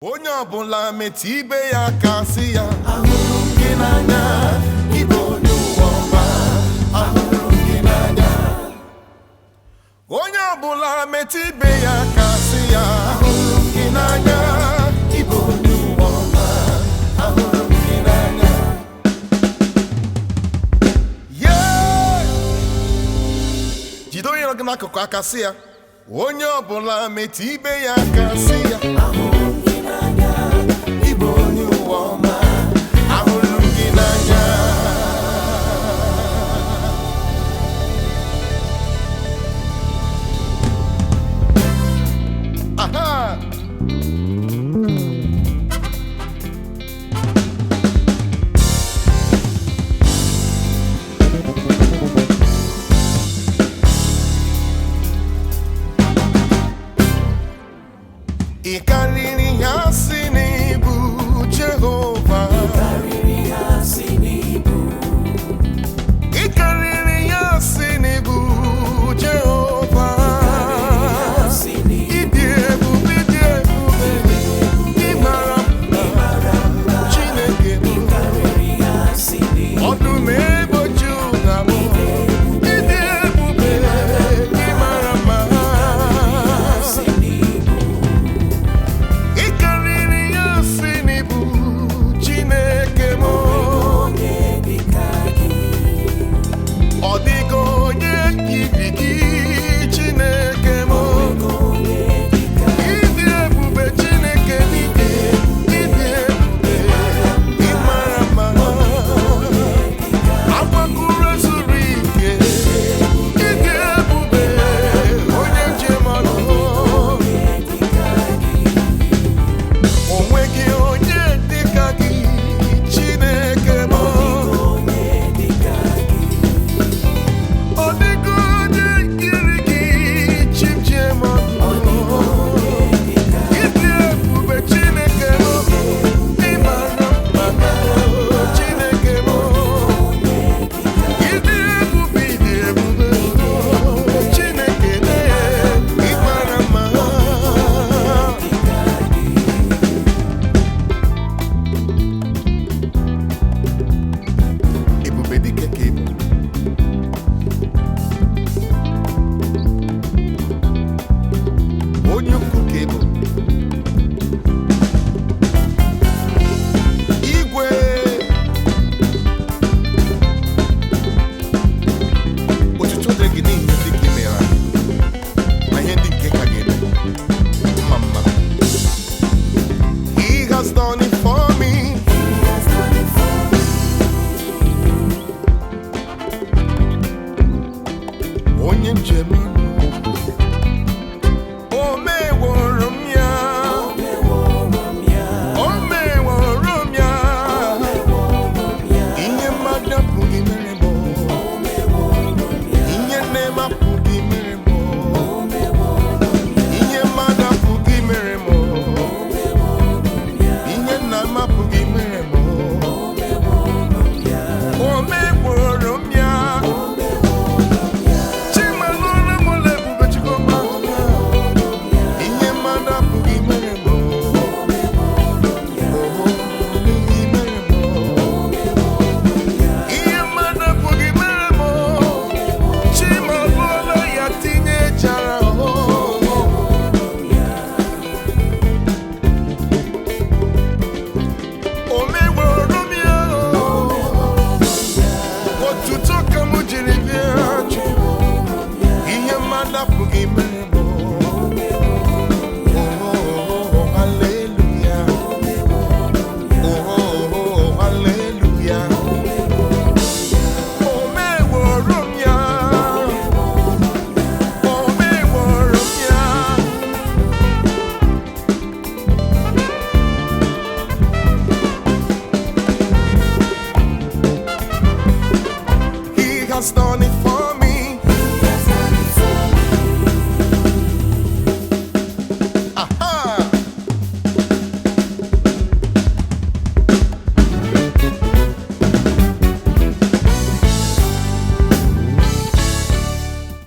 Onye ọbụla metụ ibe ya aka sị ya ahụrụ m gị n'anya, ịbụ onye ụwa ọma, ahụrụ m gị n'anya. Onye ọbụla metụ ibe ya aka sị ya ahụrụ m gị n'anya, ịbụ onye ụwa ọma, ahụrụ m gị n'anya. Jide onye nọ gị n'akụkụ aka sị ya onye ọbụla metụ ibe ya aka sị ya ahụrụ